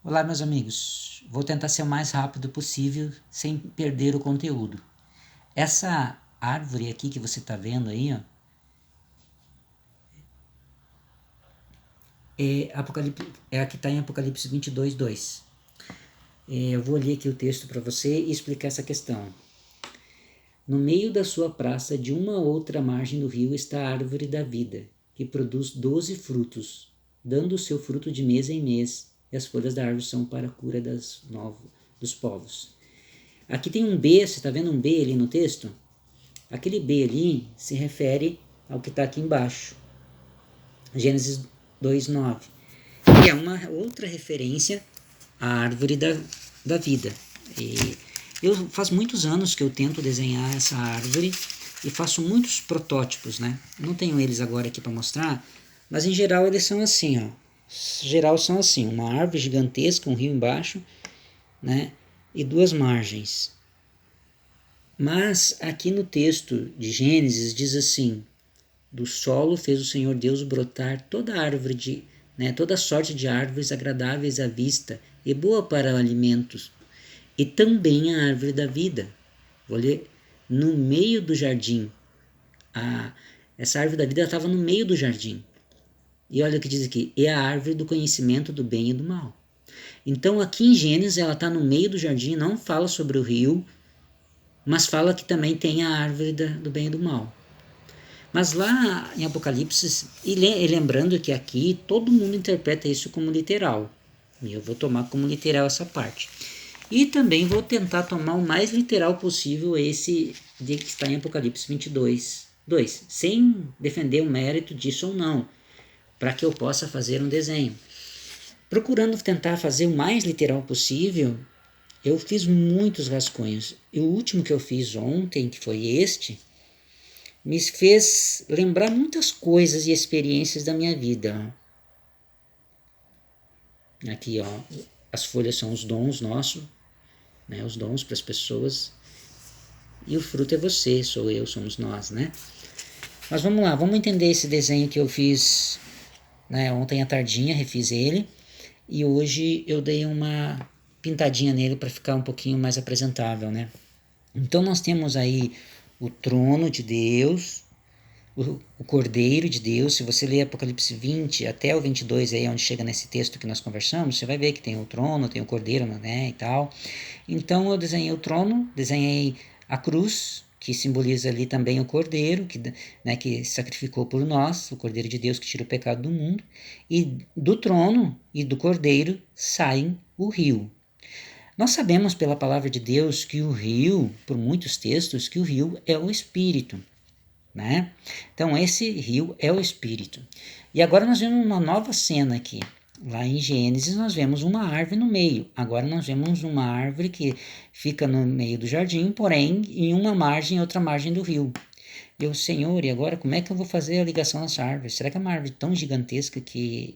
Olá, meus amigos. Vou tentar ser o mais rápido possível sem perder o conteúdo. Essa árvore aqui que você está vendo aí, ó, é a que está em Apocalipse 22:2. Eu vou ler aqui o texto para você e explicar essa questão. No meio da sua praça, de uma outra margem do rio, está a árvore da vida, que produz 12 frutos, dando o seu fruto de mês em mês, e as folhas da árvore são para a cura dos povos. Aqui tem um B, você está vendo um B ali no texto? Aquele B ali se refere ao que está aqui embaixo, Gênesis 2:9, que é uma outra referência à árvore da vida. Faz muitos anos que eu tento desenhar essa árvore e faço muitos protótipos, né? Não tenho eles agora aqui para mostrar, mas em geral eles são assim, ó. Em geral são assim, uma árvore gigantesca, um rio embaixo, né? E duas margens. Mas aqui no texto de Gênesis diz assim: do solo fez o Senhor Deus brotar toda árvore toda sorte de árvores agradáveis à vista e boa para alimentos, e também a árvore da vida. Vou ler: no meio do jardim. Essa árvore da vida estava no meio do jardim. E olha o que diz aqui: é a árvore do conhecimento do bem e do mal. Então aqui em Gênesis ela está no meio do jardim, não fala sobre o rio, mas fala que também tem a árvore do bem e do mal. Mas lá em Apocalipse, e lembrando que aqui todo mundo interpreta isso como literal, e eu vou tomar como literal essa parte. E também vou tentar tomar o mais literal possível esse que está em Apocalipse 22:2, sem defender o mérito disso ou não, para que eu possa fazer um desenho. Procurando tentar fazer o mais literal possível, eu fiz muitos rascunhos. E o último que eu fiz ontem, que foi este, me fez lembrar muitas coisas e experiências da minha vida. Aqui, ó, as folhas são os dons nossos, né, os dons para as pessoas. E o fruto é você, sou eu, somos nós, né? Mas vamos lá, vamos entender esse desenho que eu fiz, né, ontem à tardinha, refiz ele. E hoje eu dei uma pintadinha nele para ficar um pouquinho mais apresentável, né? Então nós temos aí o trono de Deus, o Cordeiro de Deus. Se você ler Apocalipse 20 até o 22, aí onde chega nesse texto que nós conversamos, você vai ver que tem o trono, tem o Cordeiro, né, e tal. Então eu desenhei o trono, desenhei a cruz, que simboliza ali também o Cordeiro, que sacrificou por nós, o Cordeiro de Deus que tira o pecado do mundo. E do trono e do Cordeiro saem o rio. Nós sabemos pela palavra de Deus que o rio, por muitos textos, que o rio é o Espírito, né? Então esse rio é o Espírito. E agora nós vemos uma nova cena aqui. Lá em Gênesis nós vemos uma árvore no meio. Agora nós vemos uma árvore que fica no meio do jardim, porém em uma margem e outra margem do rio. Eu, Senhor, e agora como é que eu vou fazer a ligação dessa árvore? Será que é uma árvore tão gigantesca que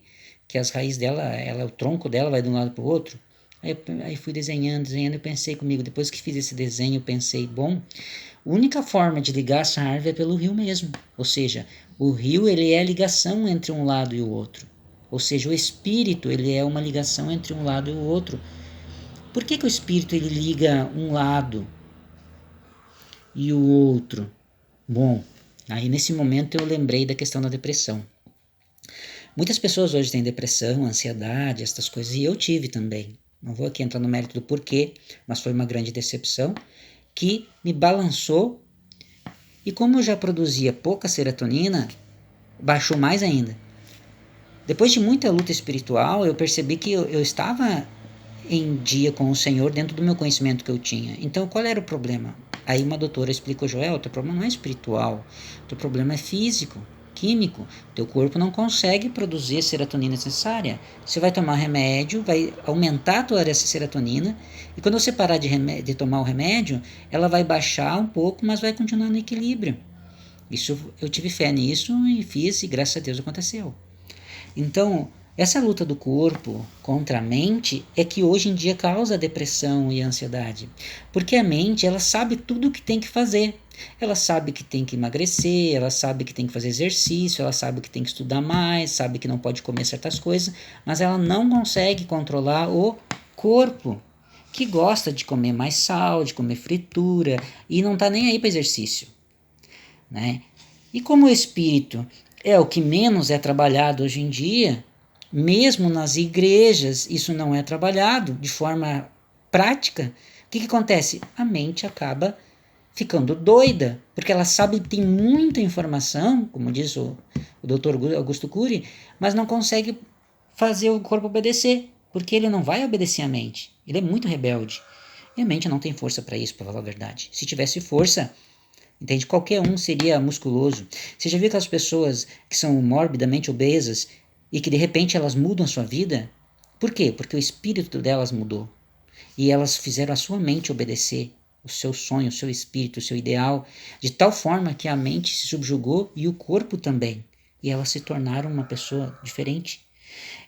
as raízes dela, o tronco dela vai de um lado para o outro? Aí fui desenhando, e pensei comigo, depois que fiz esse desenho, eu pensei, bom, a única forma de ligar essa árvore é pelo rio mesmo. Ou seja, o rio ele é a ligação entre um lado e o outro. Ou seja, o espírito ele é uma ligação entre um lado e o outro. Por que o espírito ele liga um lado e o outro? Bom, aí nesse momento eu lembrei da questão da depressão. Muitas pessoas hoje têm depressão, ansiedade, essas coisas, e eu tive também. Não vou aqui entrar no mérito do porquê, mas foi uma grande decepção que me balançou, e como eu já produzia pouca serotonina, baixou mais ainda. Depois de muita luta espiritual, eu percebi que eu estava em dia com o Senhor dentro do meu conhecimento que eu tinha. Então, qual era o problema? Aí uma doutora explicou: Joel, o teu problema não é espiritual, o teu problema é físico, químico. Teu corpo não consegue produzir a serotonina necessária. Você vai tomar remédio, vai aumentar a tua serotonina, e quando você parar de tomar o remédio, ela vai baixar um pouco, mas vai continuar no equilíbrio. Isso, eu tive fé nisso e fiz, e graças a Deus aconteceu. Então, Essa luta do corpo contra a mente é que hoje em dia causa depressão e ansiedade. Porque a mente, ela sabe tudo o que tem que fazer. Ela sabe que tem que emagrecer, ela sabe que tem que fazer exercício, ela sabe que tem que estudar mais, sabe que não pode comer certas coisas, mas ela não consegue controlar o corpo, que gosta de comer mais sal, de comer fritura e não está nem aí para exercício, né? E como o espírito é o que menos é trabalhado hoje em dia, mesmo nas igrejas isso não é trabalhado de forma prática, o que acontece? A mente acaba ficando doida, porque ela sabe que tem muita informação, como diz o Dr. Augusto Cury, mas não consegue fazer o corpo obedecer, porque ele não vai obedecer à mente. Ele é muito rebelde. E a mente não tem força para isso, para falar a verdade. Se tivesse força, entende? Qualquer um seria musculoso. Você já viu aquelas pessoas que são morbidamente obesas e que de repente elas mudam a sua vida? Por quê? Porque o espírito delas mudou. E elas fizeram a sua mente obedecer o seu sonho, o seu espírito, o seu ideal, de tal forma que a mente se subjugou e o corpo também. E elas se tornaram uma pessoa diferente.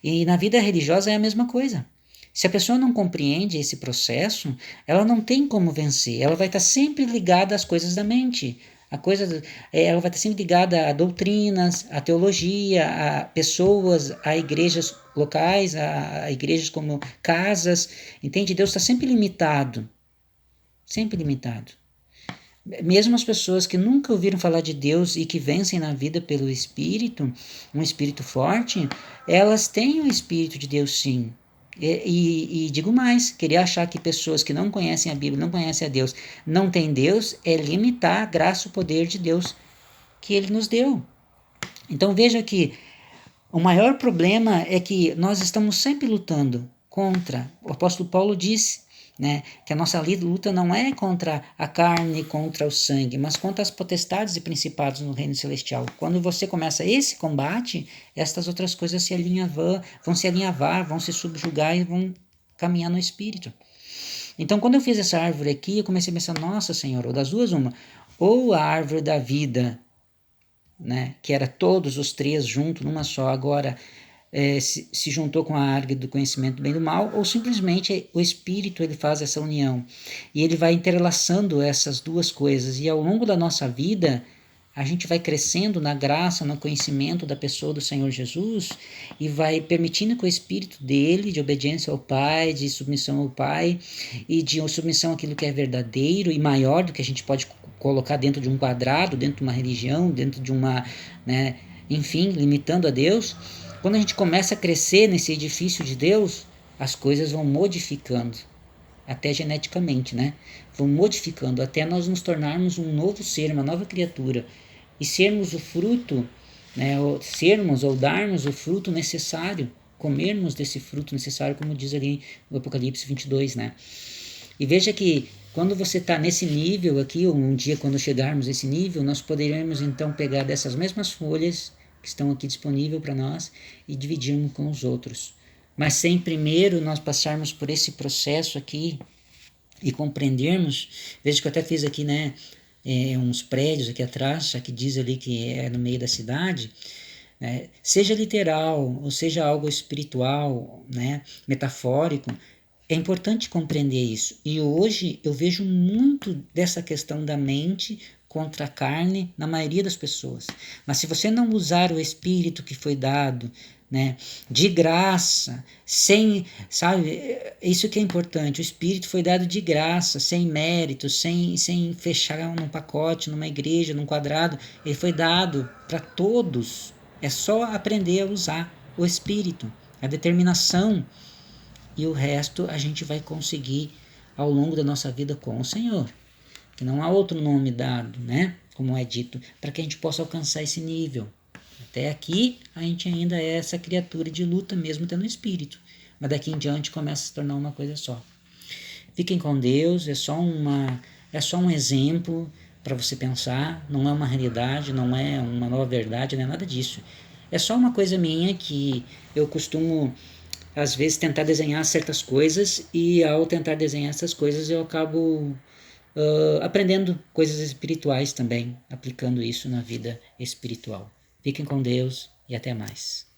E na vida religiosa é a mesma coisa. Se a pessoa não compreende esse processo, ela não tem como vencer. Ela vai estar sempre ligada às coisas da mente. Ela vai estar sempre ligada a doutrinas, a teologia, a pessoas, a igrejas locais, a igrejas como casas. Entende? Deus está sempre limitado. Sempre limitado. Mesmo as pessoas que nunca ouviram falar de Deus e que vencem na vida pelo Espírito, um Espírito forte, elas têm o Espírito de Deus sim. E digo mais, querer achar que pessoas que não conhecem a Bíblia, não conhecem a Deus, não têm Deus, é limitar a graça e o poder de Deus que Ele nos deu. Então veja que o maior problema é que nós estamos sempre lutando contra. O apóstolo Paulo disse, né, que a nossa luta não é contra a carne, contra o sangue, mas contra as potestades e principados no reino celestial. Quando você começa esse combate, estas outras coisas vão se alinhavar, vão se subjugar e vão caminhar no espírito. Então, quando eu fiz essa árvore aqui, eu comecei a pensar, nossa Senhora, ou das duas uma, ou a árvore da vida, né, que era todos os três juntos numa só, agora se juntou com a árvore do conhecimento do bem e do mal, ou simplesmente o Espírito ele faz essa união. E ele vai entrelaçando essas duas coisas. E ao longo da nossa vida, a gente vai crescendo na graça, no conhecimento da pessoa do Senhor Jesus e vai permitindo que o Espírito dele, de obediência ao Pai, de submissão ao Pai e de submissão àquilo que é verdadeiro e maior do que a gente pode colocar dentro de um quadrado, dentro de uma religião, dentro de uma, né, enfim, limitando a Deus. Quando a gente começa a crescer nesse edifício de Deus, as coisas vão modificando, até geneticamente, né? Vão modificando até nós nos tornarmos um novo ser, uma nova criatura e sermos o fruto, né? Ou darmos o fruto necessário, comermos desse fruto necessário, como diz ali no Apocalipse 22, né? E veja que quando você está nesse nível aqui, ou um dia quando chegarmos a esse nível, nós poderemos então pegar dessas mesmas folhas que estão aqui disponíveis para nós e dividirmos com os outros. Mas sem primeiro nós passarmos por esse processo aqui e compreendermos, veja que eu até fiz aqui, né, uns prédios aqui atrás, que diz ali que é no meio da cidade, né, seja literal ou seja algo espiritual, né, metafórico, é importante compreender isso. E hoje eu vejo muito dessa questão da mente contra a carne na maioria das pessoas. Mas se você não usar o espírito que foi dado, né, de graça, sem, sabe, isso que é importante, o espírito foi dado de graça, sem mérito, sem fechar num pacote, numa igreja, num quadrado, ele foi dado para todos. É só aprender a usar o espírito, a determinação, e o resto a gente vai conseguir ao longo da nossa vida com o Senhor, que não há outro nome dado, né, como é dito, para que a gente possa alcançar esse nível. Até aqui a gente ainda é essa criatura de luta mesmo tendo espírito, mas daqui em diante começa a se tornar uma coisa só. Fiquem com Deus, é só um exemplo para você pensar, não é uma realidade, não é uma nova verdade, não é nada disso. É só uma coisa minha que eu costumo às vezes tentar desenhar certas coisas e ao tentar desenhar essas coisas eu acabo aprendendo coisas espirituais também, aplicando isso na vida espiritual. Fiquem com Deus e até mais.